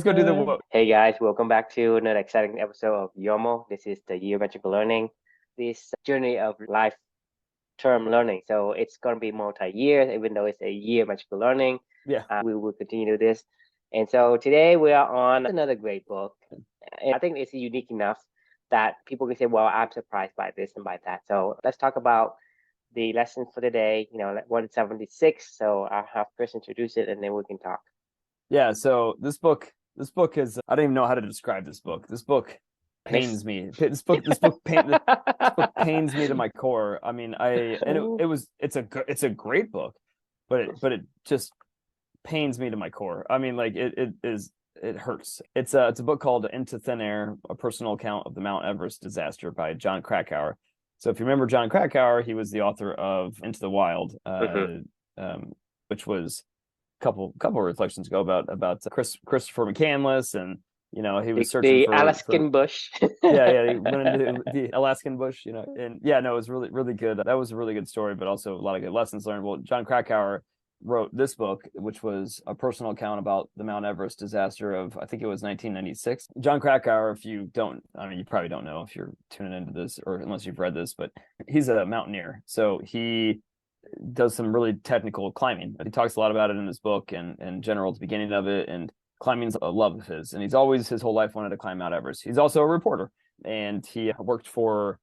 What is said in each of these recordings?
Let's go do the what? Hey guys, welcome back to another exciting episode of YOML. This is the Year Magical Learning, this journey of life term learning. So it's going to be multi-year, even though it's a year magical learning. Yeah. We will continue this. And so today we are on another great book. And I think it's unique enough that people can say, well, I'm surprised by this and by that. So let's talk about the lesson for the day, like 176. So I'll have Chris introduce it and then we can talk. Yeah. So this book is, I don't even know how to describe this book. This book pains Next. me. This book pains me to my core. I mean, it's a great book, but it just pains me to my core. I mean, like it hurts. It's a book called Into Thin Air: A Personal Account of the Mount Everest Disaster by Jon Krakauer. So if you remember Jon Krakauer, he was the author of Into the Wild, which was couple of reflections ago about Christopher McCandless, and he was searching The for Alaskan bush. he went into the Alaskan bush, and yeah, no, it was really good. That was a really good story, but also a lot of good lessons learned. Well, Jon Krakauer wrote this book, which was a personal account about the Mount Everest disaster of, I think it was 1996. Jon Krakauer, if you don't, I mean, you probably don't know if you're tuning into this or unless you've read this, but he's a mountaineer. So he does some really technical climbing. He talks a lot about it in his book and in general at the beginning of it. And climbing's a love of his. And he's always his whole life wanted to climb Mount Everest. He's also a reporter, and he worked for,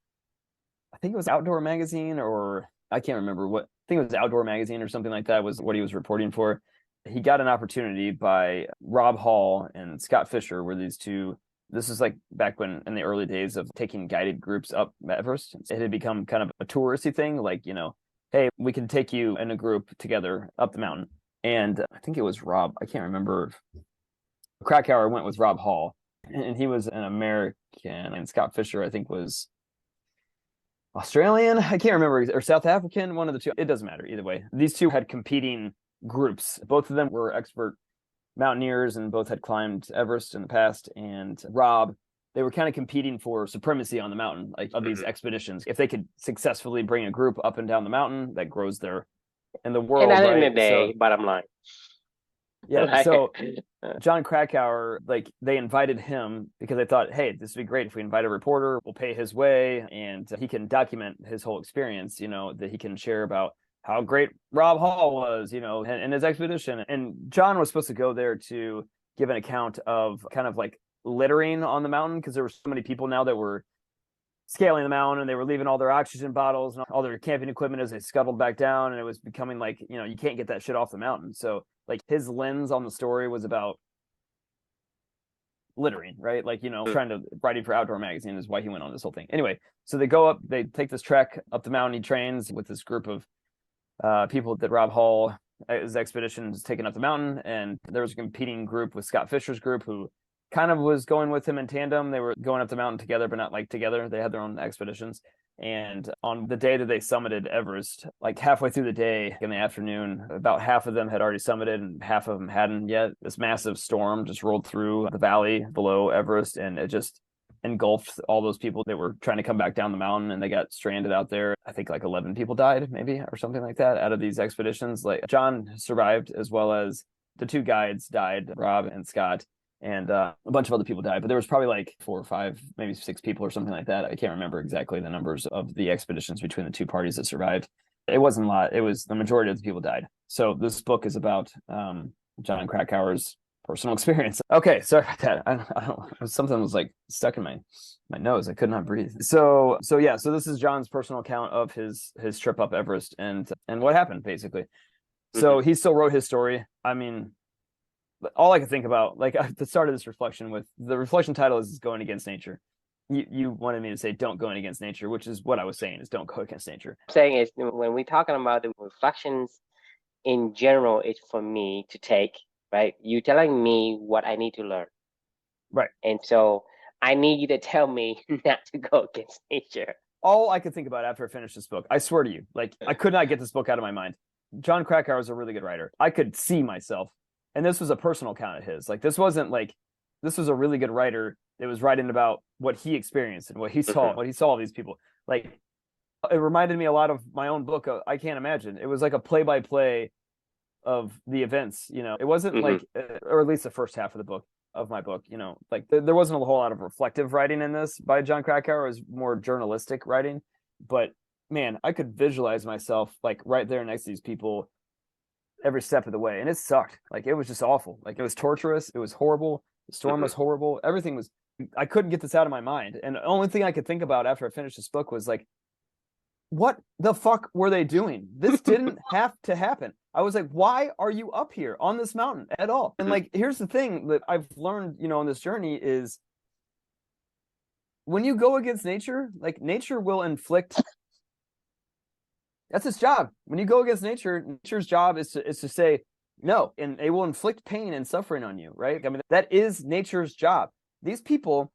I think it was Outdoor Magazine, or I can't remember what. I think it was Outdoor Magazine or something like that was what he was reporting for. He got an opportunity by Rob Hall and Scott Fisher, where these two. This is like back when in the early days of taking guided groups up Everest. It had become kind of a touristy thing, like hey, we can take you in a group together up the mountain. And I think it was Rob, I can't remember. Krakauer went with Rob Hall, and he was an American, and Scott Fisher, I think, was Australian. I can't remember, or South African, one of the two. It doesn't matter either way. These two had competing groups. Both of them were expert mountaineers and both had climbed Everest in the past. And Rob, they were kind of competing for supremacy on the mountain, like of these expeditions. If they could successfully bring a group up and down the mountain, that grows their in the world, And at the end right? of the day, bottom line. Yeah. So Jon Krakauer, like they invited him because they thought, hey, this would be great if we invite a reporter, we'll pay his way, and he can document his whole experience, that he can share about how great Rob Hall was, and his expedition. And John was supposed to go there to give an account of kind of like littering on the mountain, because there were so many people now that were scaling the mountain, and they were leaving all their oxygen bottles and all their camping equipment as they scuttled back down, and it was becoming like, you can't get that shit off the mountain. So like his lens on the story was about littering, right? Like, trying to writing for Outdoor Magazine is why he went on this whole thing. Anyway, so they go up, they take this trek up the mountain. He trains with this group of people that Rob Hall, his expedition, is taking up the mountain, and there was a competing group with Scott Fisher's group who kind of was going with him in tandem. They were going up the mountain together, but not like together. They had their own expeditions. And on the day that they summited Everest, like halfway through the day in the afternoon, about half of them had already summited and half of them hadn't yet. This massive storm just rolled through the valley below Everest, and it just engulfed all those people that were trying to come back down the mountain, and they got stranded out there. I think like 11 people died, maybe, or something like that, out of these expeditions. Like John survived, as well as the two guides died, Rob and Scott. And a bunch of other people died, but there was probably like 4 or 5, maybe 6 people or something like that. I can't remember exactly the numbers of the expeditions between the two parties that survived. It wasn't a lot. It was the majority of the people died. So this book is about Jon Krakauer's personal experience. Okay, sorry about that. I don't. Something was like stuck in my nose. I could not breathe. So this is John's personal account of his trip up Everest and what happened basically. So he still wrote his story. I mean, all I could think about, like at the start of this reflection, with the reflection title is going against nature. You wanted me to say don't go against nature, which is what I was saying, is don't go against nature. I'm saying is when we're talking about the reflections in general, it's for me to take, right? You telling me what I need to learn. Right. And so I need you to tell me not to go against nature. All I could think about after I finished this book, I swear to you, like I could not get this book out of my mind. Jon Krakauer is a really good writer. I could see myself. And this was a personal account of his. Like this wasn't like, this was a really good writer that was writing about what he experienced and what he saw, what he saw of these people. Like it reminded me a lot of my own book. I Can't Imagine. It was like a play-by-play of the events. It wasn't like, or at least the first half of the book, of my book. Like there wasn't a whole lot of reflective writing in this by Jon Krakauer. It was more journalistic writing, but man, I could visualize myself like right there next to these people every step of the way, and it sucked. Like it was just awful. Like it was torturous. It was horrible. The storm was horrible. Everything was. I couldn't get this out of my mind, and the only thing I could think about after I finished this book was like, what the fuck were they doing? This didn't have to happen. I was like, why are you up here on this mountain at all? And like, here's the thing that I've learned, on this journey is when you go against nature, like nature will inflict. That's its job. When you go against nature, nature's job is to say no, and it will inflict pain and suffering on you, right? I mean, that is nature's job. These people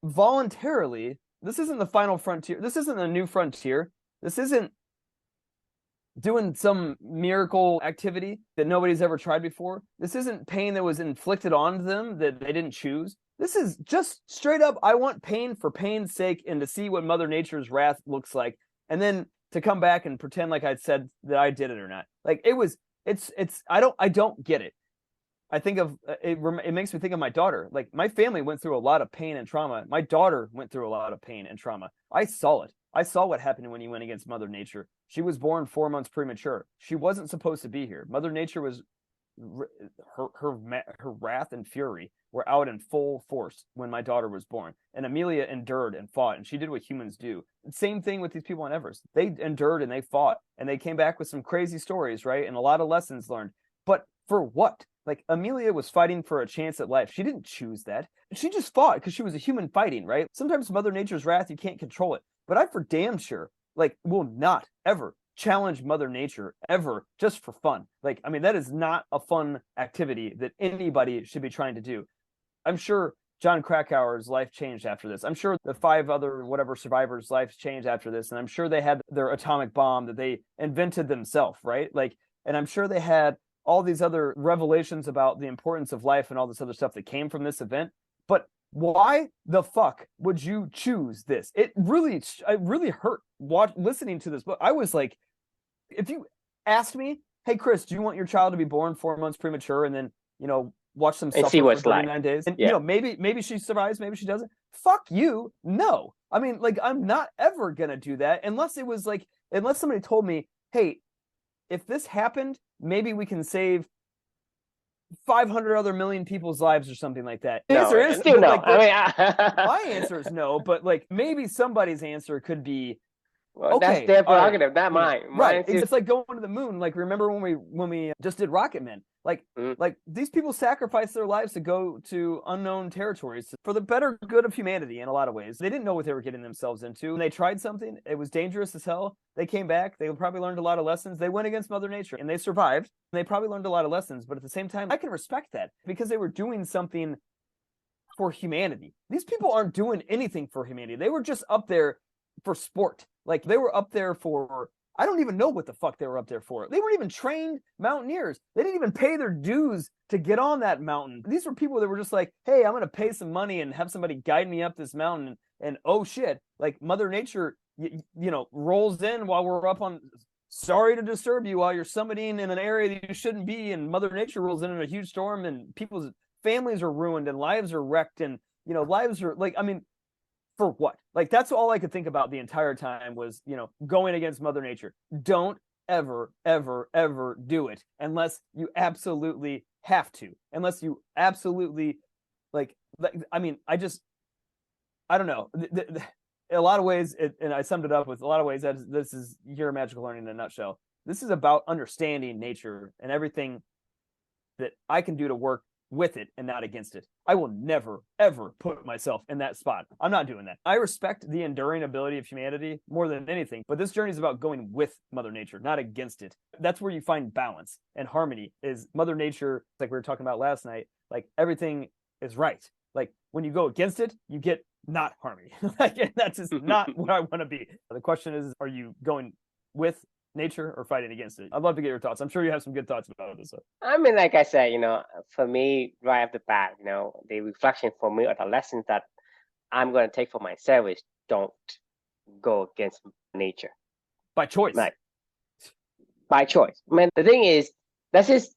voluntarily, this isn't the final frontier. This isn't a new frontier. This isn't doing some miracle activity that nobody's ever tried before. This isn't pain that was inflicted on them that they didn't choose. This is just straight up, I want pain for pain's sake and to see what Mother Nature's wrath looks like. And then to come back and pretend like I'd said that I did it or not. Like I don't get it. I think of it makes me think of my daughter. Like my family went through a lot of pain and trauma. My daughter went through a lot of pain and trauma. I saw it. I saw what happened when you went against Mother Nature. She was born 4 months premature. She wasn't supposed to be here. Mother Nature was her wrath and fury were out in full force when my daughter was born. And Amelia endured and fought, and she did what humans do. Same thing with these people on Everest. They endured and they fought, and they came back with some crazy stories, right? And a lot of lessons learned. But for what? Like Amelia was fighting for a chance at life. She didn't choose that. She just fought because she was a human fighting, right? Sometimes Mother Nature's wrath, you can't control it. But I for damn sure, like, will not ever challenge Mother Nature ever just for fun. Like, I mean, that is not a fun activity that anybody should be trying to do. I'm sure Jon Krakauer's life changed after this. I'm sure the 5 other whatever survivors' lives changed after this. And I'm sure they had their atomic bomb that they invented themselves, right? Like, and I'm sure they had all these other revelations about the importance of life and all this other stuff that came from this event. But why the fuck would you choose this? It really hurt listening to this book. I was like, if you asked me, hey, Chris, do you want your child to be born 4 months premature and then, watch them suffer for 39 days? And, maybe she survives, maybe she doesn't. Fuck you. No. I mean, like, I'm not ever going to do that unless somebody told me, hey, if this happened, maybe we can save 500 other million people's lives or something like that. The answer is still no. Like, my answer is no, but like maybe somebody's answer could be, well, okay, that's their prerogative, not mine. Right. It's like going to the moon. Like, remember when we just did Rocket Men? Like these people sacrificed their lives to go to unknown territories for the better good of humanity in a lot of ways. They didn't know what they were getting themselves into. And they tried something. It was dangerous as hell. They came back. They probably learned a lot of lessons. They went against Mother Nature and they survived. And they probably learned a lot of lessons. But at the same time, I can respect that because they were doing something for humanity. These people aren't doing anything for humanity. They were just up there for sport. Like, they were up there for, I don't even know what the fuck they were up there for. They weren't even trained mountaineers. They didn't even pay their dues to get on that mountain. These were people that were just like, hey, I'm going to pay some money and have somebody guide me up this mountain. And oh shit, like Mother Nature, rolls in while we're up on, sorry to disturb you while you're summiting in an area that you shouldn't be. And Mother Nature rolls in a huge storm and people's families are ruined and lives are wrecked. And, lives are like, I mean, for what? Like, that's all I could think about the entire time was, going against Mother Nature. Don't ever, ever, ever do it unless you absolutely have to. Unless you absolutely, I mean, I don't know. In a lot of ways, and I summed it up with a lot of ways, that this is your magical learning in a nutshell. This is about understanding nature and everything that I can do to work with it and not against it. I will never, ever put myself in that spot. I'm not doing that. I respect the enduring ability of humanity more than anything, but this journey is about going with Mother Nature, not against it. That's where you find balance and harmony. Is Mother Nature, like we were talking about last night, like everything is right. Like when you go against it, you get not harmony. Like, that's just not what I want to be. The question is, are you going with nature or fighting against it? I'd love to get your thoughts. I'm sure you have some good thoughts about this. I mean, like I said, for me, right off the bat, the reflection for me or the lessons that I'm going to take for myself is don't go against nature. By choice. Like, by choice. I mean, the thing is, that's just,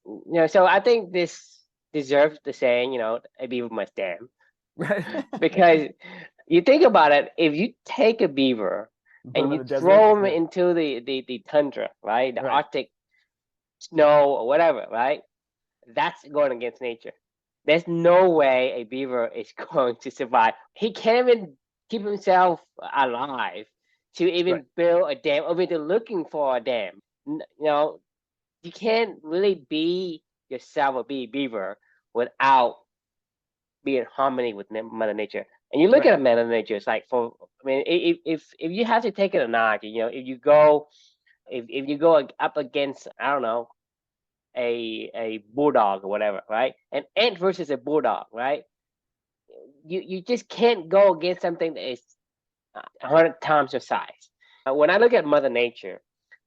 so I think this deserves the saying, a beaver must dam. Right. Because you think about it, if you take a beaver Put and them in you the desert. throw him Yeah. into the tundra, right? The Right. Arctic snow or whatever, right? That's going against nature. There's no way a beaver is going to survive. He can't even keep himself alive to Right. even build a dam or even looking for a dam. You can't really be yourself or be a beaver without being in harmony with Mother Nature. And you look Right. at Mother Nature, it's like if you have to take an analogy, if you go up against, I don't know, a bulldog or whatever, right? An ant versus a bulldog, right? You just can't go against something that is 100 times your size. When I look at Mother Nature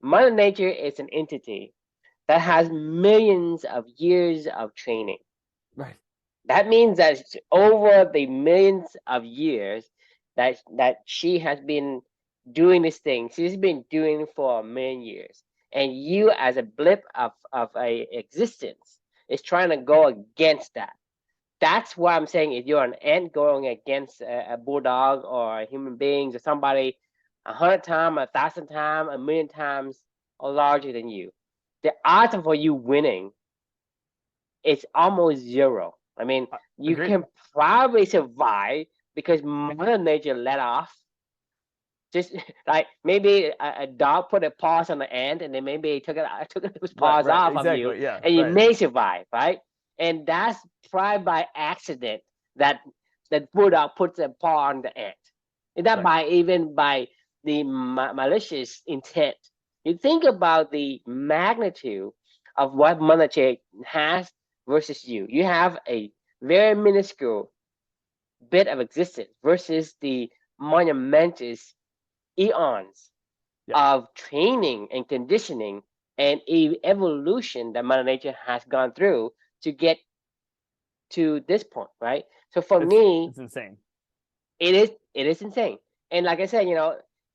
is an entity that has millions of years of training. Right. That means that over the millions of years that she has been doing this thing, she's been doing it for a million years. And you, as a blip of a existence, is trying to go against that. That's why I'm saying if you're an ant going against a bulldog or human beings or somebody 100 times, 1,000 times, a million times larger than you, the odds for you winning is almost zero. I mean, you Agreed. can probably survive because Mother Nature let off. Just like maybe a dog put a paws on the ant, and then maybe took his Right. paws Right. off of you, Exactly. Yeah. and you Right. may survive, right? And that's probably by accident that bulldog puts a paw on the ant, and not Right. by the malicious intent. You think about the magnitude of what Mother Nature has versus you. You have a very minuscule bit of existence versus the monumentous eons Yeah. of training and conditioning and evolution that Mother Nature has gone through to get to this point, right? So for me, It's insane. it is insane. And like I said,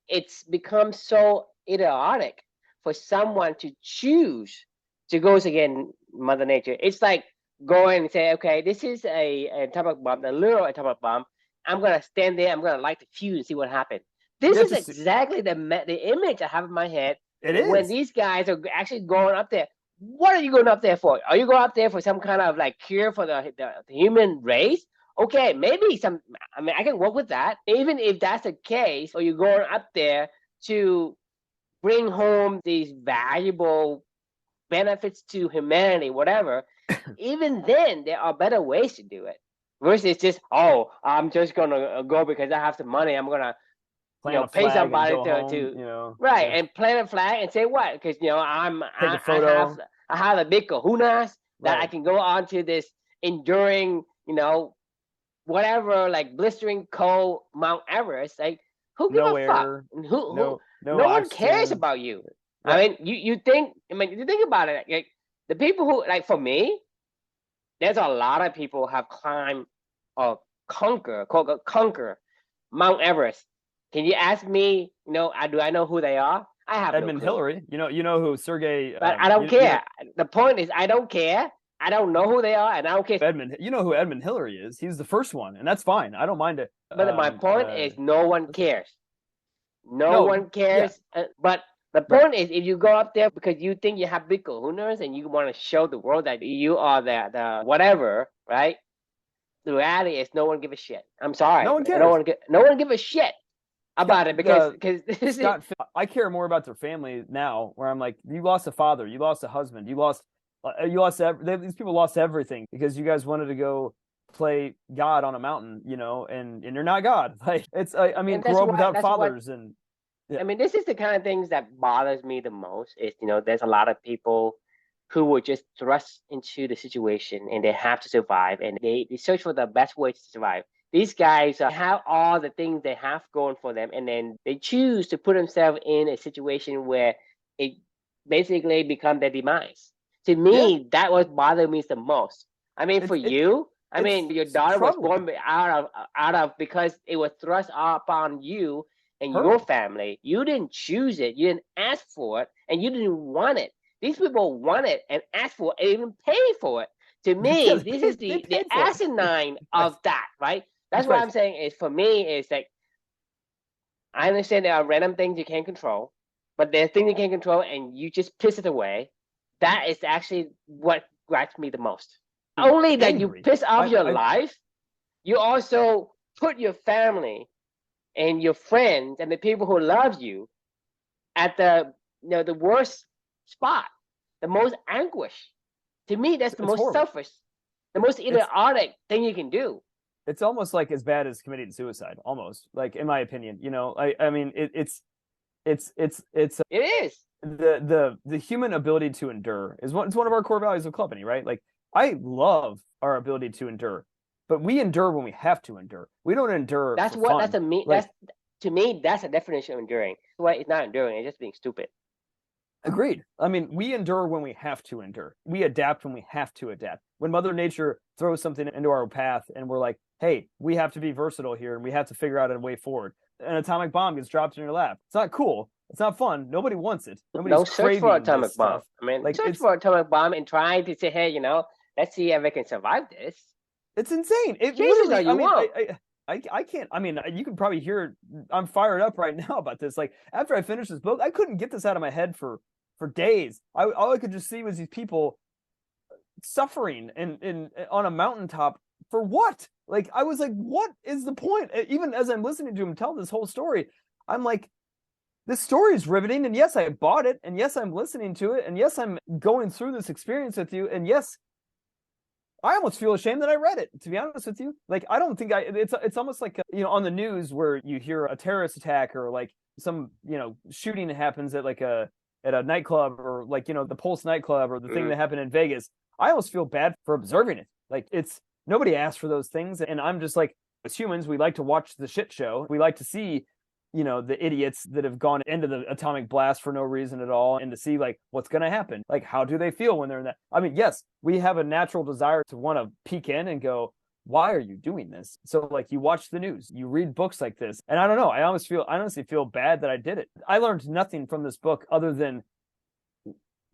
it's become so idiotic for someone to choose to go against Mother Nature. It's like going and say, okay, this is a atomic bomb, a literal atomic bomb. I'm gonna stand there. I'm gonna light the fuse and see what happens. This Yeah. is Just exactly the image I have in my head it when is. these guys are actually going up there. What are you going up there for? Are you going up there for some kind of like cure for the human race? Okay, maybe some. I mean, I can work with that. Even if that's the case, or you're going up there to bring home these valuable benefits to humanity, whatever. Even then, there are better ways to do it. Versus just, oh, I'm just gonna go because I have some money. I'm gonna Plant a pay flag and somebody go home. You know. right Yeah. and plant a flag and say what? Because Take a I photo. have a big kahunas that I Right. can go on to this enduring, whatever, like blistering cold Mount Everest. Like, who give a No fuck? air. Who? No No one cares oxygen. about you. I Right. mean, you think? I mean, you think about it. Like the people who, like, for me, there's a lot of people have climbed or conquer Mount Everest. Can you ask me? Do I know who they are? I have no Edmund clue. Hillary. You know who Sergey. But I don't You know care. The point is, I don't care. I don't know who they are, and I don't care. Edmund. You know who Edmund Hillary is. He was the first one, and that's fine. I don't mind it. But my point is, no one cares. No No. one Yeah. cares. But the Right. point is, if you go up there because you think you have big kahunas and you want to show the world that you are the whatever, right? The reality is, no one give a shit. I'm sorry, No one no cares. one no one give a shit about it because this is. Scott, I care more about their family now. Where I'm like, you lost a father, you lost a husband, you lost. These people lost everything because you guys wanted to go play God on a mountain, and you're not God. Like I mean, And that's grow up what without that's what fathers, and yeah, I mean. This is the kind of things that bothers me the most. Is there's a lot of people who were just thrust into the situation and they have to survive, and they search for the best way to survive. These guys have all the things they have going for them, and then they choose to put themselves in a situation where it basically becomes their demise. To yeah, me, that was bothering me the most. I mean, for it's you, I it's mean, your daughter was troubling. born out of because it was thrust upon you and your Her, family. You didn't choose it. You didn't ask for it, and you didn't want it. These people want it and ask for it and even pay for it To me, Yeah, this is they the paid for it. asinine of that, right? That's what Right. I'm saying is for me is like I understand there are random things you can't control, but there's things you can't control and you just piss it away. That is actually what gripes me the most. Not only that you Angry. piss off your I life, you also put your family and your friends and the people who love you at the the worst spot, the most anguish. To me, that's the it's most horrible. selfish, the most It's idiotic thing you can do. it's almost like as bad as committing suicide, almost, like, in my opinion. I mean, it's It is. the human ability to endure is it's one of our core values of Clubany, right? Like, I love our ability to endure, but we endure when we have to endure. We don't endure That's for what fun. that's to me, that's a definition of enduring. Why it's not enduring, it's just being stupid. Agreed. I mean, we endure when we have to endure. We adapt when we have to adapt. When Mother Nature throws something into our path and we're like, hey, we have to be versatile here and we have to figure out a way forward. An atomic bomb gets dropped in your lap. It's not cool. It's not fun. Nobody wants it. Nobody's Don't search for craving atomic this bomb. stuff. I mean, Like, search for atomic bomb and try to say, hey, let's see if I can survive this. it's insane. It Chances are literally, you I mean, won't. I can't. I mean, you can probably hear I'm fired up right now about this. Like, after I finished this book, I couldn't get this out of my head for days. All I could just see was these people suffering in on a mountaintop for what? Like, I was like, what is the point? Even as I'm listening to him tell this whole story, I'm like, this story is riveting, and yes, I bought it, and yes, I'm listening to it, and yes, I'm going through this experience with you, and yes, I almost feel ashamed that I read it, to be honest with you. Like, I don't think it's almost like, on the news where you hear a terrorist attack or like some, shooting that happens at a nightclub, or like, the Pulse nightclub, or the thing that happened in Vegas. I almost feel bad for observing it. Like, it's nobody asked for those things. And I'm just like, as humans, we like to watch the shit show. We like to see, the idiots that have gone into the atomic blast for no reason at all, and to see like what's going to happen. Like, how do they feel when they're in that? I mean, yes, we have a natural desire to want to peek in and go, why are you doing this? So like, you watch the news, you read books like this, and I don't know, I honestly feel bad that I did it. I learned nothing from this book other than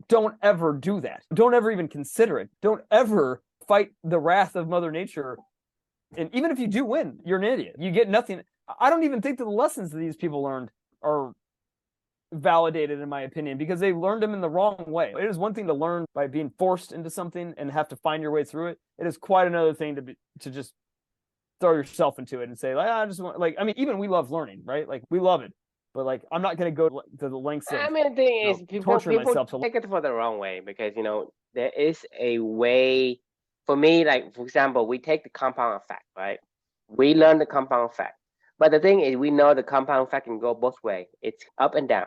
don't ever do that. Don't ever even consider it. Don't ever fight the wrath of Mother Nature. And even if you do win, you're an idiot. You get nothing. I don't even think that the lessons that these people learned are validated, in my opinion, because they learned them in the wrong way. It is one thing to learn by being forced into something and have to find your way through it. It is quite another thing to just throw yourself into it and say, like, I just want, like, I mean, even we love learning, right? Like, we love it, but like, I'm not going to go to the lengths of, I mean, the thing is, people myself to take it for the wrong way because there is a way. For me, like for example, we take the compound effect, right? We learn the compound effect, but the thing is, we know the compound effect can go both ways. It's up and down.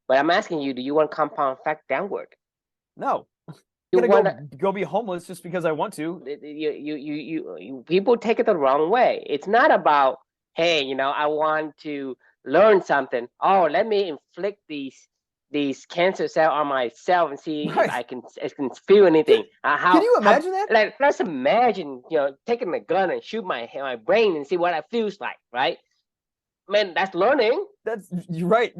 But I'm asking you, do you want compound effect downward? No. You I'm want gonna go be homeless just because I want to. you people take it the wrong way. It's not about, hey, I want to learn something. Oh, let me inflict these cancer cells on myself and see if Right. I can feel anything. Can you imagine that? Like, let's imagine, taking a gun and shoot my brain and see what it feels like, right? Man, that's learning. You're right.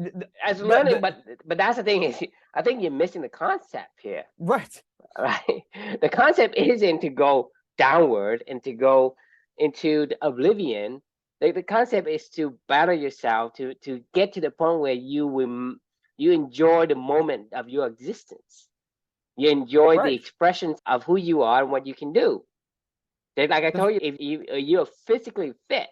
That's learning, but that's the thing is, I think you're missing the concept here. Right. Right. The concept isn't to go downward and to go into the oblivion. The concept is to battle yourself to get to the point where you enjoy the moment of your existence. You enjoy the expressions of who you are and what you can do. Like I told you, if you're physically fit,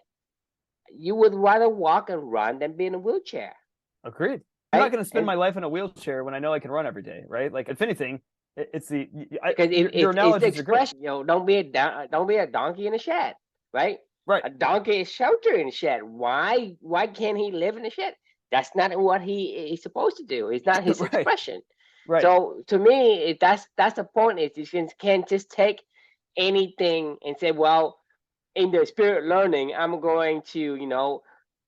you would rather walk and run than be in a wheelchair. Agreed. I'm not going to spend my life in a wheelchair when I know I can run every day, right? Like, if anything, it's your analogies are great. Don't be a donkey in a shed, right? Right. A donkey is sheltered in a shed. Why can't he live in a shed? That's not what he's supposed to do. It's not his expression. Right. So to me, that's the point. Is you can't just take anything and say, well, in the spirit learning, I'm going to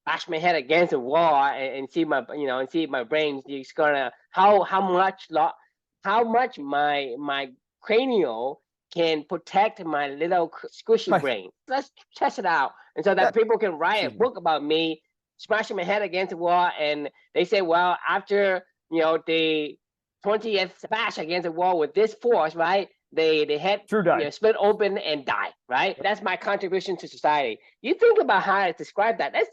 bash my head against a wall and see my and see my brain is gonna how much my cranial can protect my little squishy brain. Let's test it out, and so that people can write a book about me smashing my head against the wall, and they say, well, after the 20th bash against the wall with this force, right? They had split open and die, right? That's my contribution to society. You think about how I describe that. That's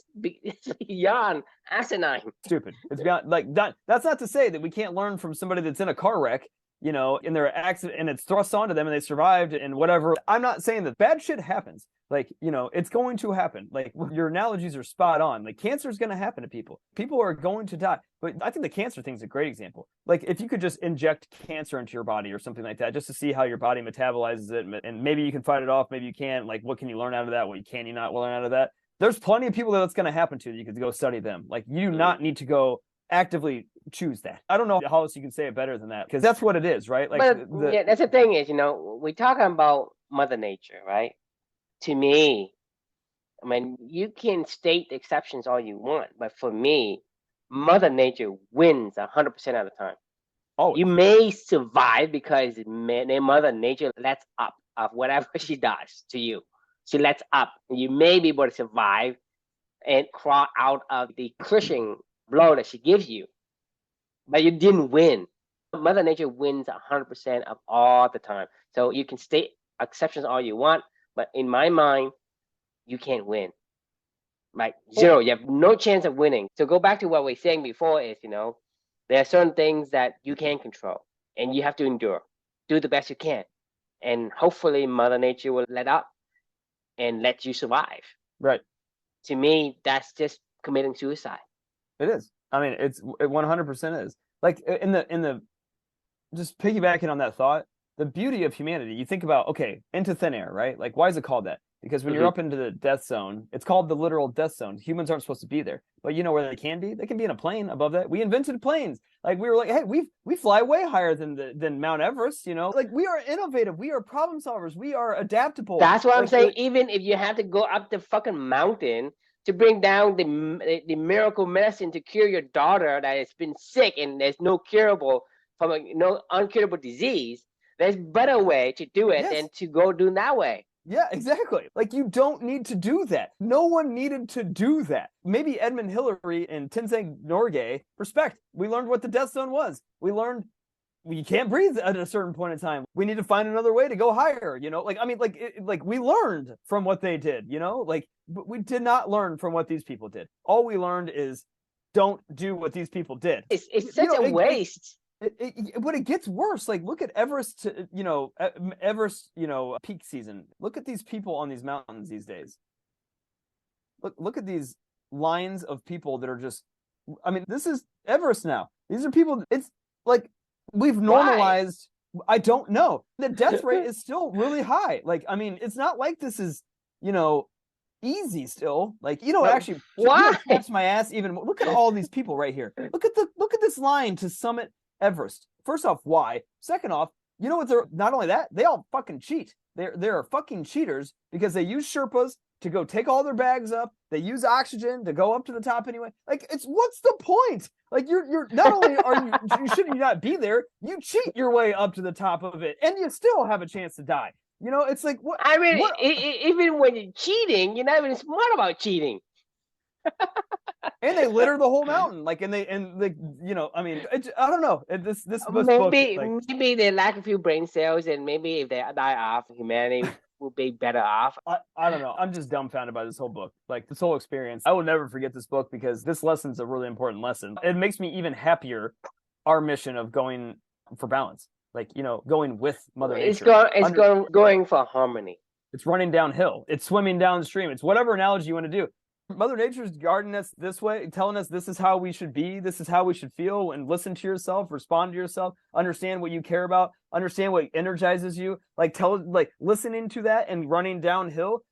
beyond asinine. Stupid. It's beyond that. That's not to say that we can't learn from somebody that's in a car wreck, in their accident, and it's thrust onto them and they survived and whatever. I'm not saying that bad shit happens. It's going to happen. Your analogies are spot on. Cancer is going to happen to people. People are going to die. But I think the cancer thing is a great example. If you could just inject cancer into your body or something like that, just to see how your body metabolizes it, and maybe you can fight it off, maybe you can't. What can you learn out of that? What can you not learn out of that? There's plenty of people that's going to happen to. You could go study them. You do not need to go actively choose that. I don't know how else you can say it better than that, because that's what it is, right? That's the thing is, we're talking about Mother Nature, right? To me, I mean, you can state the exceptions all you want, but for me, Mother Nature wins 100% of the time. Oh, you may survive because Mother Nature lets up of whatever she does to you. She lets up. You may be able to survive and crawl out of the crushing blow that she gives you, but you didn't win. Mother Nature wins 100% of all the time. So you can state exceptions all you want, but in my mind, you can't win. Zero. You have no chance of winning. So go back to what we were saying before is, there are certain things that you can control and you have to endure. Do the best you can. And hopefully Mother Nature will let up and let you survive. Right. To me, that's just committing suicide. It is. I mean, it 100% is. In the just piggybacking on that thought, the beauty of humanity, you think about, okay, into thin air, right? Why is it called that? Because when you're up into the death zone, it's called the literal death zone. Humans aren't supposed to be there. But you know where they can be? They can be in a plane above that. We invented planes. We were hey, we fly way higher than Mount Everest, we are innovative. We are problem solvers. We are adaptable. That's what I'm saying. Even if you have to go up the fucking mountain to bring down the miracle medicine to cure your daughter that has been sick and there's no uncurable disease, there's better way to do it than to go do that way. Yeah, exactly. You don't need to do that. No one needed to do that. Maybe Edmund Hillary and Tenzing Norgay, respect. We learned what the death zone was. We learned we can't breathe at a certain point in time. We need to find another way to go higher, we learned from what they did, but we did not learn from what these people did. All we learned is don't do what these people did. It's such a waste. But it gets worse. Look at Everest, Everest, peak season. Look at these people on these mountains these days. Look at these lines of people that are just, this is Everest now. These are people, it's we've normalized. Why? I don't know. The death rate is still really high. It's not like this is, easy still. Actually, why? That's my ass even. Look at all these people right here. Look at this line to summit Everest. First off, why? Second off, what they're not only that, they all fucking cheat. They're fucking cheaters because they use Sherpas to go take all their bags up. They use oxygen to go up to the top anyway. What's the point? You're not only are you shouldn't not be there, you cheat your way up to the top of it and you still have a chance to die. It's what even when you're cheating, you're not even smart about cheating. And they litter the whole mountain, I don't know. This maybe they lack a few brain cells, and maybe if they die off, humanity will be better off. I don't know. I'm just dumbfounded by this whole book, this whole experience. I will never forget this book because this lesson's a really important lesson. It makes me even happier. Our mission of going for balance, going with Mother Nature. It's going for harmony. It's running downhill. It's swimming downstream. It's whatever analogy you want to do. Mother Nature's guiding us this way, telling us this is how we should be, this is how we should feel, and listen to yourself, respond to yourself, understand what you care about, understand what energizes you, listening to that and running downhill,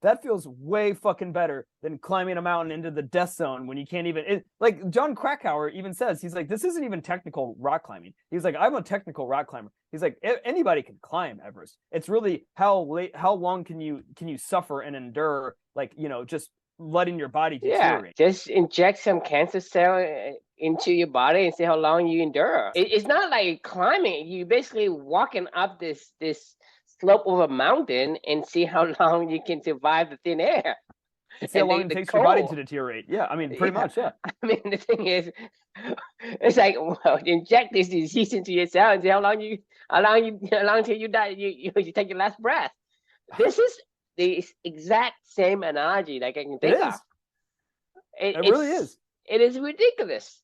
that feels way fucking better than climbing a mountain into the death zone when you can't even, Jon Krakauer even says, he's this isn't even technical rock climbing. He's I'm a technical rock climber. He's anybody can climb Everest. It's really how long can you suffer and endure, just letting your body deteriorate. Just inject some cancer cell into your body and see how long you endure. It's not like climbing. You basically walking up this slope of a mountain and see how long you can survive the thin air. See how and long it the takes your body cold. to deteriorate. Yeah, I mean, pretty Yeah. much, yeah. I mean, the thing is, it's like, well, inject this disease into yourself and see how long till you die, you take your last breath. This is the exact same analogy that I can It think of. is. It really It's is. it is ridiculous.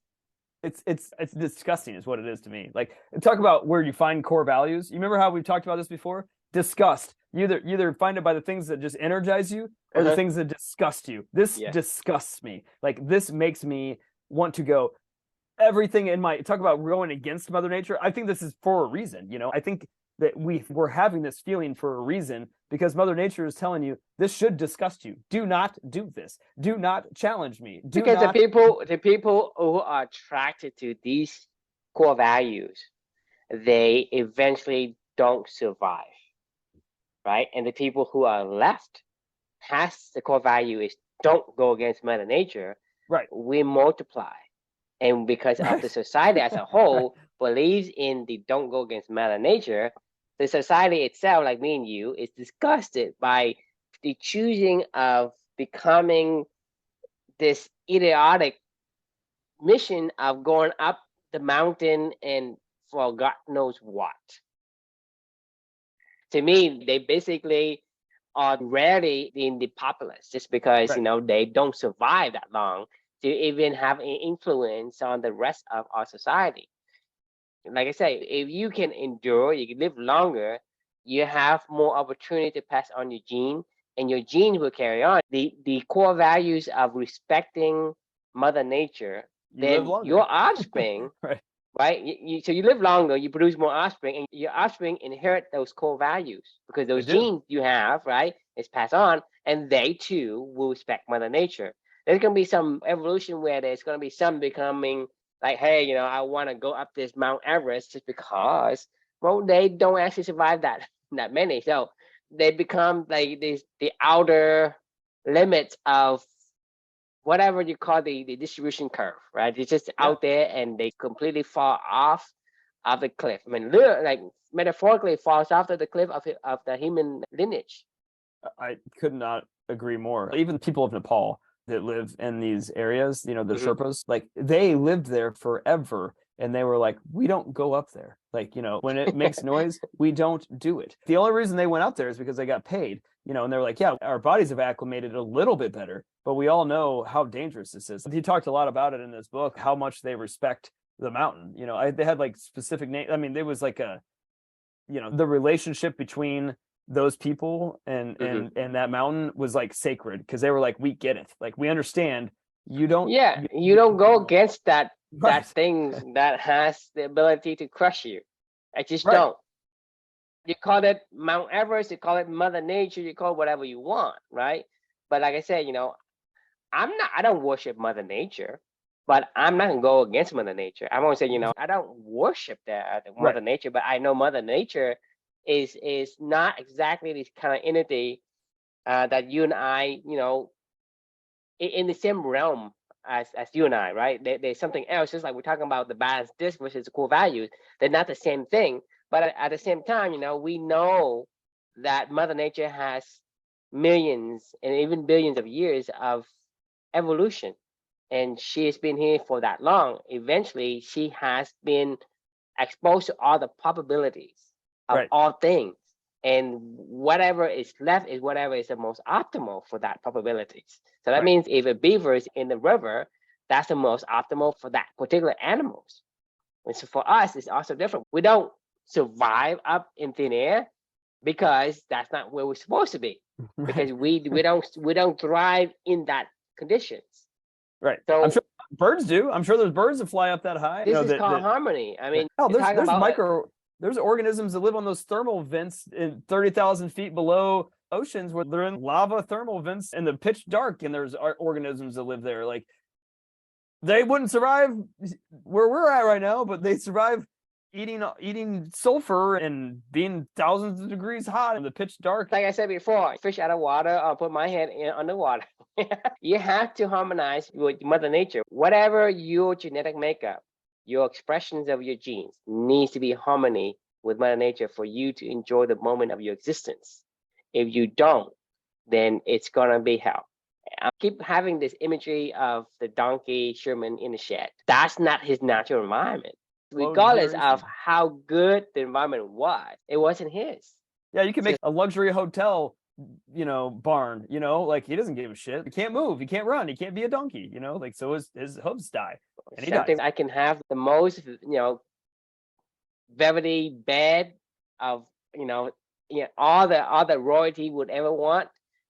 It's disgusting is what it is to me. Like, talk about where you find core values. You remember how we've talked about this before? Disgust. You either find it by the things that just energize you or the things that disgust you. This Yeah. disgusts me. Like, this makes me want to go everything in my talk about going against Mother Nature. I think this is for a reason. I think that we're having this feeling for a reason, because Mother Nature is telling you this should disgust you. Do not do this. Do not challenge me. Because the people who are attracted to these core values, they eventually don't survive, right? And the people who are left has the core value is don't go against Mother Nature. Right. We multiply, and because of the society as a whole believes in the don't go against Mother Nature, the society itself, like me and you, is disgusted by the choosing of becoming this idiotic mission of going up the mountain and for God knows what. To me, they basically are rarely in the populace just because they don't survive that long to even have an influence on the rest of our society. Like I say, if you can endure, you can live longer, you have more opportunity to pass on your gene, and your genes will carry on. The core values of respecting Mother Nature, then your offspring, right? So you live longer, you produce more offspring, and your offspring inherit those core values because those genes you have, right, is passed on, and they too will respect Mother Nature. There's going to be some evolution where there's going to be some becoming like, hey, I want to go up this Mount Everest just because, well, they don't actually survive that many. So they become like the outer limits of whatever you call the distribution curve, right? It's just out there and they completely fall off of the cliff. I mean, like metaphorically falls off of the cliff of the human lineage. I could not agree more. Even people of Nepal that live in these areas, the Sherpas, like they lived there forever. And they were like, we don't go up there. Like, when it makes noise, we don't do it. The only reason they went out there is because they got paid, and they're like, yeah, our bodies have acclimated a little bit better, but we all know how dangerous this is. He talked a lot about it in this book, how much they respect the mountain. They had like specific names. I mean, there was like the relationship between those people and that mountain was like sacred, because they were like, we get it. Like, we understand. You don't go against that thing that has the ability to crush you. I just don't. You call it Mount Everest, you call it Mother Nature, you call it whatever you want, right? But like I said, I don't worship Mother Nature, but I'm not gonna go against Mother Nature. I'm gonna say, I don't worship the Mother Nature, but I know Mother Nature is not exactly this kind of entity that you and I, in the same realm as you and I, right? There's something else, just like we're talking about the balanced disc versus the core values. They're not the same thing, but at the same time, we know that Mother Nature has millions and even billions of years of evolution, and she has been here for that long. Eventually, she has been exposed to all the probabilities of all things. And whatever is left is whatever is the most optimal for that probabilities. So that means if a beaver is in the river, that's the most optimal for that particular animals. And so for us, it's also different. We don't survive up in thin air because that's not where we're supposed to be. Because we don't thrive in that conditions. Right. So I'm sure birds do. I'm sure there's birds that fly up that high. This is called harmony. I mean, there's organisms that live on those thermal vents in 30,000 feet below oceans where they're in lava thermal vents in the pitch dark, and there's organisms that live there. Like, they wouldn't survive where we're at right now, but they survive eating sulfur and being thousands of degrees hot in the pitch dark. Like I said before, fish out of water, I'll put my hand in underwater. You have to harmonize with Mother Nature. Whatever your genetic makeup, your expressions of your genes needs to be in harmony with Mother Nature for you to enjoy the moment of your existence. If you don't, then it's gonna be hell. I keep having this imagery of the donkey Sherman in the shed. That's not his natural environment. Regardless of how good the environment was, it wasn't his. Yeah, you can make a luxury hotel, barn, like he doesn't give a shit. He can't move, he can't run, he can't be a donkey, like so his hooves die. And he dies. I can have the most, very bad of, all the royalty would ever want,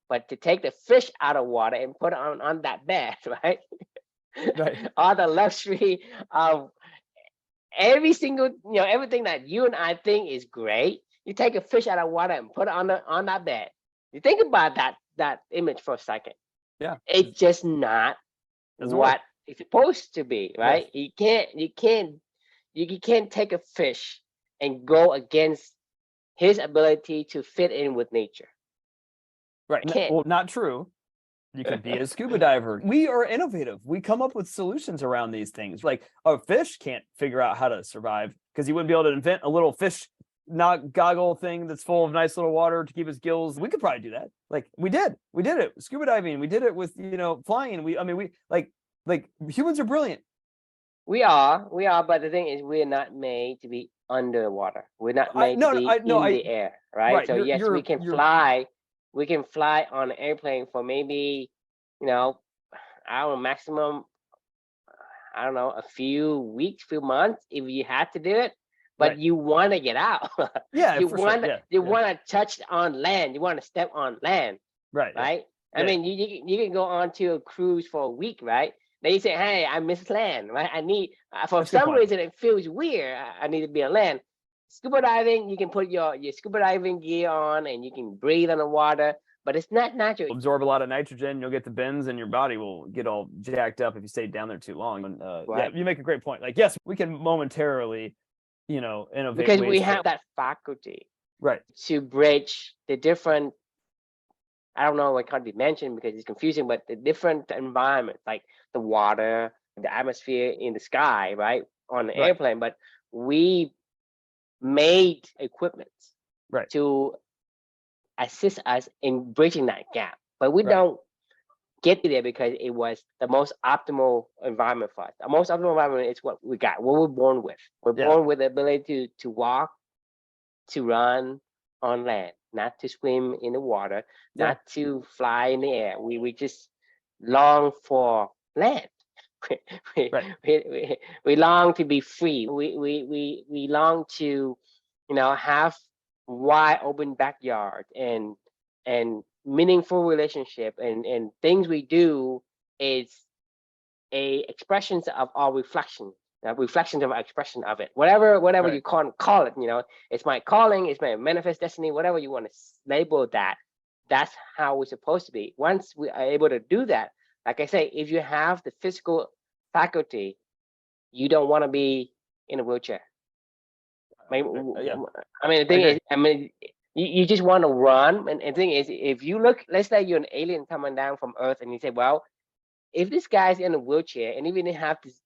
but to take the fish out of water and put it on that bed, right? Right. All the luxury of every single, everything that you and I think is great. You take a fish out of water and put it on that bed. You think about that image for a second. Yeah. It's just not what it's supposed to be, right? Yes. You can't take a fish and go against his ability to fit in with nature. Right. Well, not true. You can be a scuba diver. We are innovative. We come up with solutions around these things. Like a fish can't figure out how to survive because he wouldn't be able to invent a little fish goggle thing that's full of nice little water to keep his gills. We could probably do that. Like we did it. Scuba diving. We did it with, flying. We like humans are brilliant. We are. But the thing is, we're not made to be under the water. We're not made to be in the air, right? So yes, we can fly. We can fly on an airplane for maybe, our maximum, a few weeks, few months, if you had to do it. But you want to get out. Yeah, you want to touch on land. You want to step on land. Right. Right. Yeah. I mean, you can go on to a cruise for a week, right? Then you say, hey, I miss land, right? I need, for some reason, it feels weird. I need to be on land. Scuba diving, you can put your scuba diving gear on and you can breathe underwater, but it's not natural. Absorb a lot of nitrogen, you'll get the bends, and your body will get all jacked up if you stay down there too long. And yeah, you make a great point. Like, yes, we can momentarily, innovate because we have that faculty, right, to bridge the different. I don't know, it can't be mentioned because it's confusing, but the different environments, like the water, the atmosphere, in the sky, right, on the airplane. But we made equipment to assist us in bridging that gap. But we don't get there because it was the most optimal environment for us. The most optimal environment is what we got, what we're born with. We're born with the ability to walk, to run on land, not to swim in the water, not to fly in the air. We just long for land. We long to be free. We long to, have wide open backyard and meaningful relationship, and things we do is a expressions of our reflections of our expression of it, whatever you call it. It's my calling, it's my manifest destiny, whatever you want to label that. That's how we're supposed to be. Once we are able to do that, like I say, if you have the physical faculty, you don't want to be in a wheelchair. The thing is, you just want to run. And the thing is, if you look, let's say you're an alien coming down from Earth, and you say, well, if this guy's in a wheelchair, and even if have this,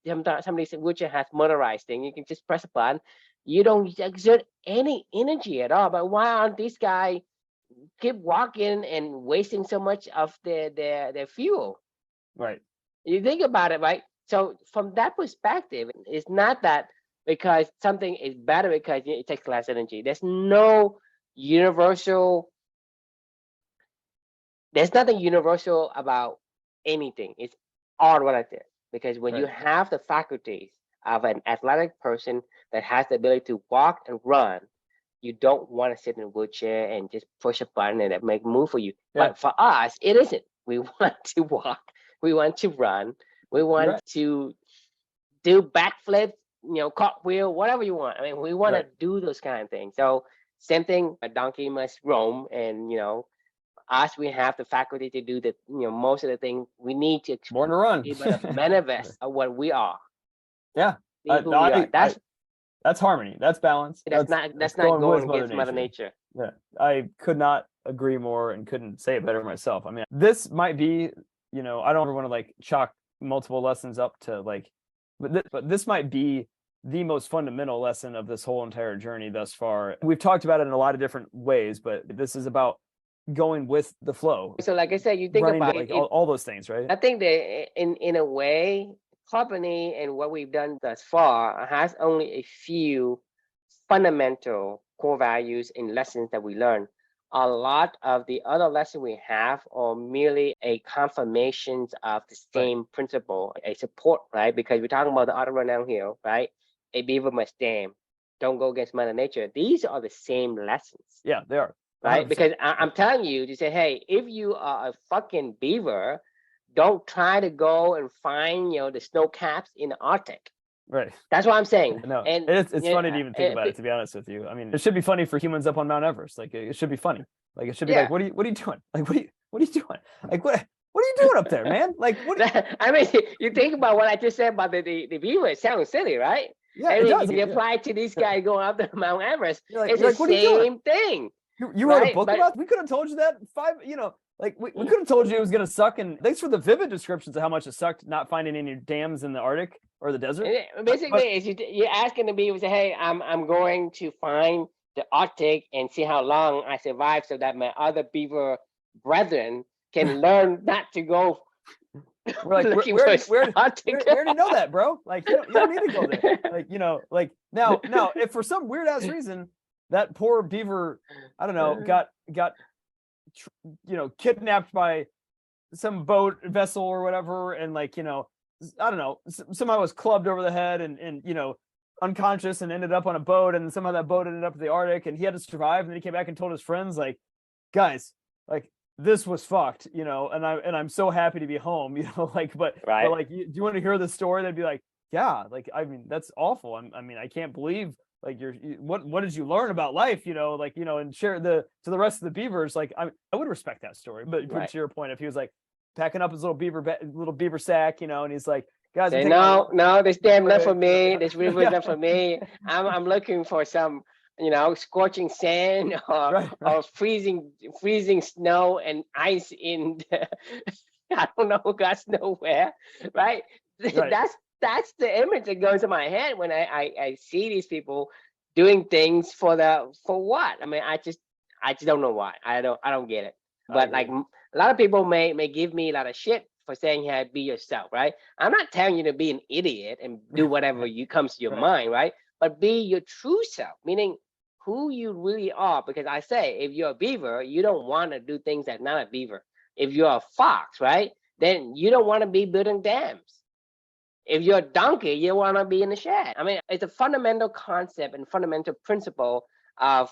somebody's wheelchair has motorized thing, you can just press a button. You don't exert any energy at all. But why aren't these guys keep walking and wasting so much of their fuel? Right. You think about it, right? So from that perspective, it's not that because something is better because it takes less energy. There's no universal. There's nothing universal about anything. It's all relative, because when you have the faculties of an athletic person that has the ability to walk and run, you don't want to sit in a wheelchair and just push a button and it make a move for you. But for us, it isn't. We want to walk, we want to run, we want to do backflips, cartwheel, whatever you want. I mean, we want to do those kind of things. So same thing, a donkey must roam, and us, we have the faculty to do the, most of the things we need to born to run, manifest of what we are. Yeah, that's harmony. That's balance. That's not going against Mother Nature. Yeah, I could not agree more and couldn't say it better myself. I mean, this might be, I don't ever want to like chalk multiple lessons up to like, but this might be the most fundamental lesson of this whole entire journey thus far. We've talked about it in a lot of different ways, but this is about going with the flow. So like I said, you think Running about like it, all those things, right? I think that in a way, company and what we've done thus far has only a few fundamental core values and lessons that we learn. A lot of the other lessons we have are merely a confirmations of the same principle, a support, right? Because we're talking about the auto run downhill, right? A beaver must dam. Don't go against Mother Nature. These are the same lessons. Yeah, they are. 100%. Right? Because I'm telling you to say, hey, if you are a fucking beaver, don't try to go and find, the snow caps in the Arctic. Right. That's what I'm saying. No, and it's funny to even think about it, to be honest with you. I mean, it should be funny for humans up on Mount Everest. Like, it should be funny. Like, it should be like, what are you doing? Like, what are you doing? Like, what are you doing up there, man? Like, what? I mean, you think about what I just said about the beaver. It sounds silly, right? Yeah, I it mean, does. if you apply it to these guys going up to Mount Everest, it's like, the same thing. You wrote a book about it? We could have told you that we could have told you it was going to suck. And thanks for the vivid descriptions of how much it sucked not finding any dams in the Arctic or the desert. Basically, you're asking the beaver, say, hey, I'm going to find the Arctic and see how long I survive so that my other beaver brethren can learn not to go. We're like, we already know that, bro. Like, you don't need to go there. Like, now, if for some weird ass reason that poor beaver, I don't know, got kidnapped by some boat vessel or whatever, and I don't know, somehow was clubbed over the head and unconscious and ended up on a boat, and somehow that boat ended up in the Arctic, and he had to survive, and then he came back and told his friends, like, guys, like, this was fucked, and I'm so happy to be home, but like, do you want to hear the story? They'd be like, yeah, like, I mean, that's awful. I mean, I can't believe, like, what did you learn about life, and share to the rest of the beavers. Like, I would respect that story, but to your point, if he was like packing up his little beaver sack, and he's like, guys, no, this damn not for me, this river is not for me. I'm looking for some scorching sand or freezing snow and ice in the, I don't know, God's nowhere, right? That's the image that goes in my head when I see these people doing things for what? I mean, I just don't know why. I don't get it. But like a lot of people may give me a lot of shit for saying, "Hey, be yourself," right? I'm not telling you to be an idiot and do whatever comes to your mind, right? But be your true self, meaning who you really are. Because I say, if you're a beaver, you don't want to do things that's not a beaver. If you're a fox, right, then you don't want to be building dams. If you're a donkey, you want to be in the shed. I mean, it's a fundamental concept and fundamental principle of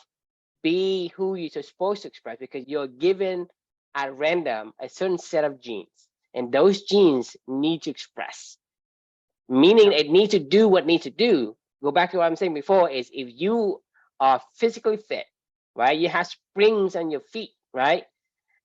be who you're supposed to express, because you're given at random a certain set of genes, and those genes need to express, meaning it needs to do what it needs to do. Go back to what I'm saying before, is if you are physically fit, right, you have springs on your feet, right,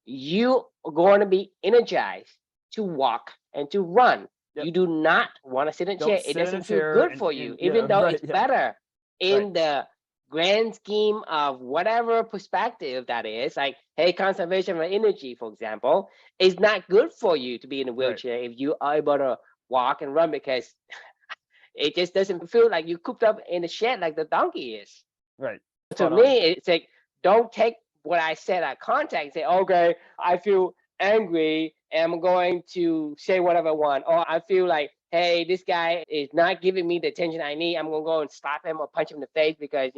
you are going to be energized to walk and to run. Yep. You do not want to sit in a chair. It doesn't feel good for you, even though it's better in the grand scheme of whatever perspective that is. Like, hey, conservation of energy, for example, is not good for you to be in a wheelchair if you are able to walk and run, because it just doesn't feel like you're cooped up in a shed like the donkey is. Right. To me, it's like, don't take what I said at context and say, okay, I feel angry and I'm going to say whatever I want. Or I feel like, hey, this guy is not giving me the attention I need. I'm going to go and slap him or punch him in the face because,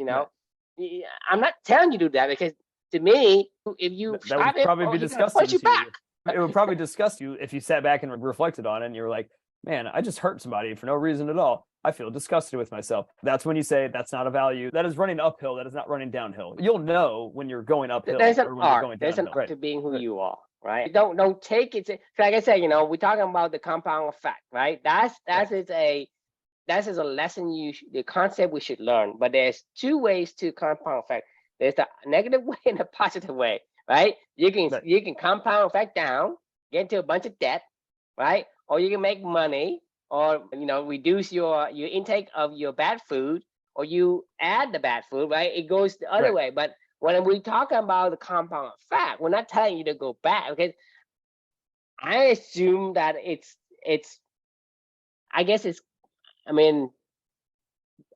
I'm not telling you to do that, because to me, if you slap him, probably be disgusting punch you back. It would probably disgust you if you sat back and reflected on it and you were like, man, I just hurt somebody for no reason at all. I feel disgusted with myself. That's when you say that's not a value. That is running uphill. That is not running downhill. You'll know when you're going uphill. There's an or when art. You're going There's downhill. an art to being who you are, right? Don't take it. Like I said, we're talking about the compound effect, right? That's a lesson the concept we should learn. But there's two ways to compound effect. There's the negative way and the positive way, right? You can compound effect down, get into a bunch of debt, right? Or you can make money, or reduce your intake of your bad food, or you add the bad food, right? It goes the other way. But when we talk about the compound effect, we're not telling you to go back, because I assume that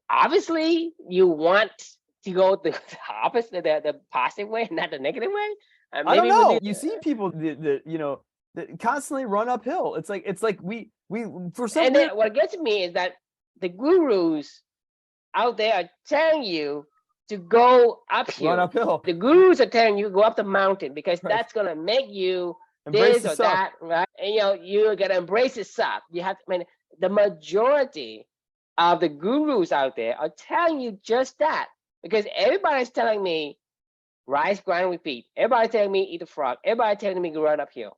obviously you want to go the opposite, the positive way, not the negative way. I don't know. You see people that constantly run uphill. It's like we for some And reason. then what gets me is that the gurus out there are telling you to go uphill. Run uphill. The gurus are telling you to go up the mountain because Right. that's gonna make you Embrace this the or suck. that, right? And you're gonna embrace the suck. You have to. I mean, the majority of the gurus out there are telling you just that because everybody's telling me rise, grind, repeat. Everybody's telling me eat a frog. Everybody's telling me to run uphill.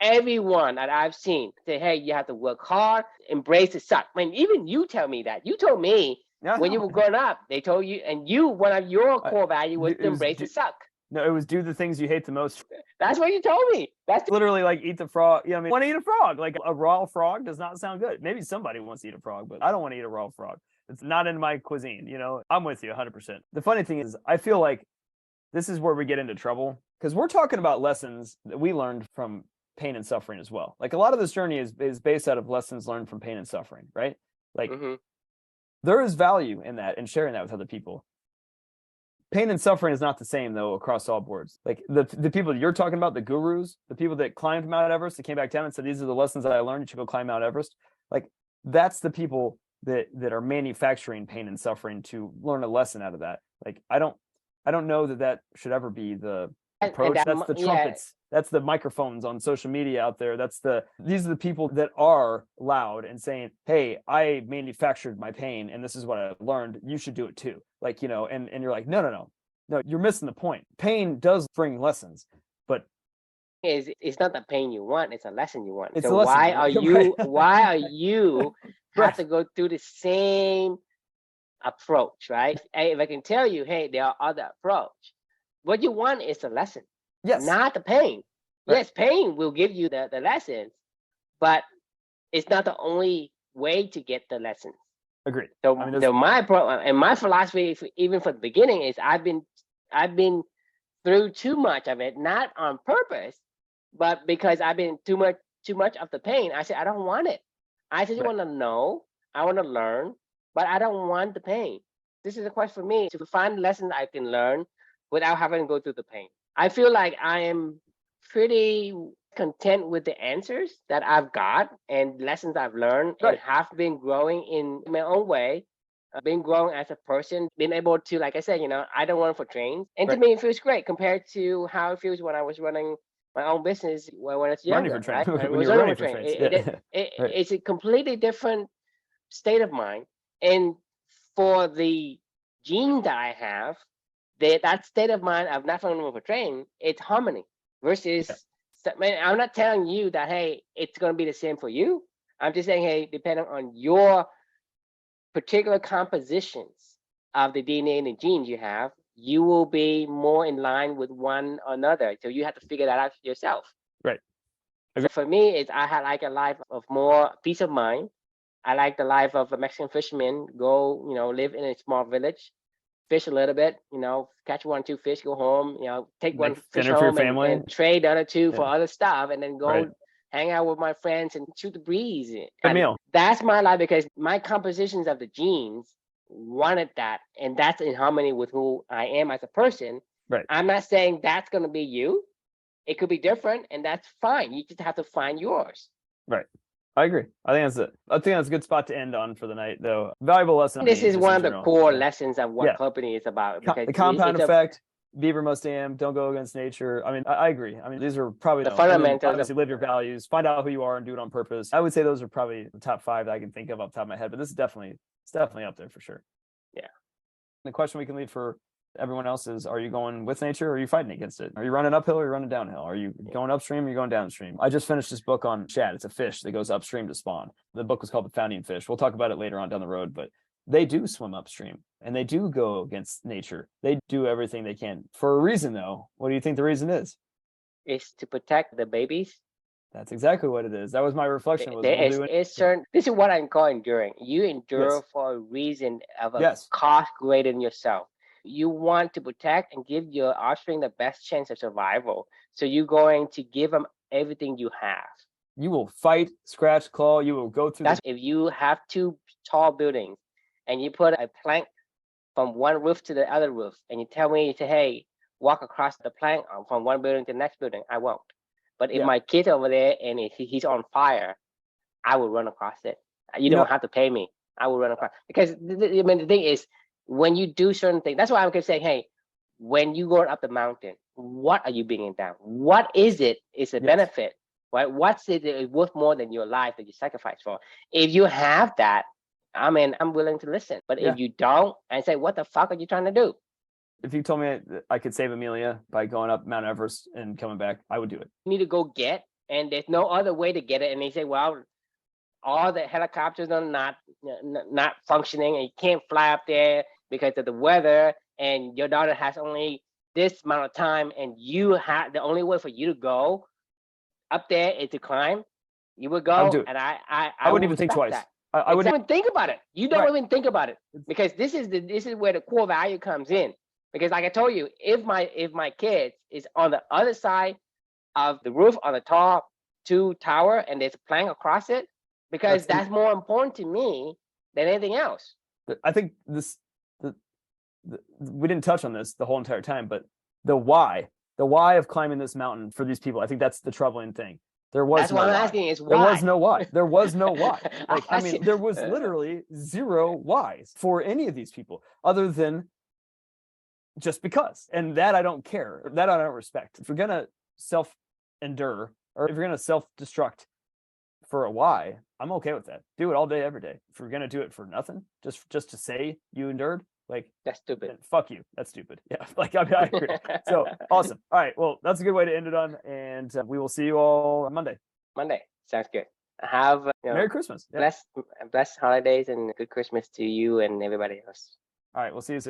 Everyone that I've seen say, hey, you have to work hard, embrace the suck. I mean, even you tell me that. You told me when you were growing up, they told you, and one of your core values was to embrace the suck. No, it was do the things you hate the most. That's what you told me. That's literally like eat the frog. Yeah, I mean, want to eat a frog. Like a raw frog does not sound good. Maybe somebody wants to eat a frog, but I don't want to eat a raw frog. It's not in my cuisine. I'm with you 100%. The funny thing is, I feel like this is where we get into trouble because we're talking about lessons that we learned from pain and suffering as well. Like a lot of this journey is based out of lessons learned from pain and suffering, right? Like there is value in that and sharing that with other people. Pain and suffering is not the same though across all boards. Like the people that you're talking about, the gurus, the people that climbed Mount Everest, that came back down and said, these are the lessons that I learned, you should go climb Mount Everest. Like that's the people that are manufacturing pain and suffering to learn a lesson out of that. Like I don't know that should ever be the approach. That's the trumpets. That's the microphones on social media out there. These are the people that are loud and saying, hey, I manufactured my pain and this is what I learned. You should do it too. Like, and you're like, no, you're missing the point. Pain does bring lessons, but it's not the pain you want, it's a lesson you want. It's so a lesson. why are you have to go through the same approach, right? If I can tell you, hey, there are other approach. What you want is a lesson. Yes. Not the pain. Right. Yes, pain will give you the lessons, but it's not the only way to get the lessons. Agreed. So, my philosophy, even from the beginning, is I've been through too much of it, not on purpose, but because I've been too much of the pain. I said I don't want it. I just want to know. I want to learn, but I don't want the pain. This is a question for me to find lessons I can learn without having to go through the pain. I feel like I am pretty content with the answers that I've got and lessons I've learned and have been growing in my own way. I've been growing as a person, been able to, like I said, I don't run for trains. And to me, it feels great compared to how it feels when I was running my own business when I was younger. Right? When you're running for trains. It's a completely different state of mind. And for the gene that I have, that state of mind of not falling off a train, it's harmony versus. I'm not telling you that, hey, it's going to be the same for you. I'm just saying, hey, depending on your particular compositions of the DNA and the genes you have, you will be more in line with one another. So you have to figure that out yourself. Right. So for me, I had like a life of more peace of mind. I like the life of a Mexican fisherman. Go, live in a small village. Fish a little bit, catch 1-2 fish, go home, take one fish home and trade the other two for other stuff, and then go hang out with my friends and shoot the breeze. Good meal. That's my life because my compositions of the genes wanted that, and that's in harmony with who I am as a person. Right. I'm not saying that's going to be you. It could be different, and that's fine. You just have to find yours. Right. I agree. I think that's a good spot to end on for the night, though. Valuable lesson. This is one of the core lessons of what company is about. The compound effect, Beaver must dam, don't go against nature. I mean, I agree. I mean, these are probably the fundamentals. Obviously, live your values, find out who you are, and do it on purpose. I would say those are probably the top 5 that I can think of off the top of my head, but this is definitely up there for sure. Yeah. The question we can leave for everyone else is, are you going with nature or are you fighting against it? Are you running uphill or are you running downhill? Are you going upstream or are you going downstream? I just finished this book on shad. It's a fish that goes upstream to spawn. The book was called The Founding Fish. We'll talk about it later on down the road, but they do swim upstream and they do go against nature. They do everything they can for a reason, though. What do you think the reason is? It's to protect the babies. That's exactly what it is. That was my reflection. This is what I'm calling enduring. You endure for a reason of a cost greater than yourself. You want to protect and give your offspring the best chance of survival. So you're going to give them everything you have. You will fight, scratch, claw. You will go through. If you have 2 tall buildings and you put a plank from one roof to the other roof and you tell me, hey, walk across the plank from one building to the next building. I won't. But if Yeah. my kid's over there and he's on fire, I will run across it. You You don't know- have to pay me. I will run across, because I mean, the thing is, when you do certain things, that's why I'm saying, hey, when you go up the mountain, what are you bringing down? What is it? It's a Yes. benefit, right? What's it that is worth more than your life that you sacrifice for? If you have that, I mean, I'm willing to listen. But Yeah. if you don't, and say, what the fuck are you trying to do? If you told me that I could save Amelia by going up Mount Everest and coming back, I would do it. You need to go get, and there's no other way to get it. And they say, well, all the helicopters are not functioning, and you can't fly up there because of the weather, and your daughter has only this amount of time, and you have the only way for you to go up there is to climb. You would I would go, do it. and I wouldn't even think twice. That. I wouldn't even think about it. You don't Right. even think about it, because this is where the core value comes in. Because like I told you, if my kid is on the other side of the roof on the top 2 tower and there's a plank across it, because that's more important to me than anything else. I think we didn't touch on this the whole entire time, but the why of climbing this mountain for these people, I think that's the troubling thing. There was That's no what I'm why. asking is why. There was no why. There was no why. Like, I mean, there was literally zero whys for any of these people other than just because. And that I don't care. That I don't respect. If you're going to self-endure, or if you're going to self-destruct for a why, I'm okay with that. Do it all day, every day. If you're going to do it for nothing, just to say you endured, like, that's stupid. then fuck you. That's stupid. Yeah, like, I mean, I agree. So awesome. All right, well, that's a good way to end it on, and we will see you all on Monday. Monday sounds good. Have Merry Christmas. Yeah. blessed holidays and good Christmas to you and everybody else. All right, we'll see you soon.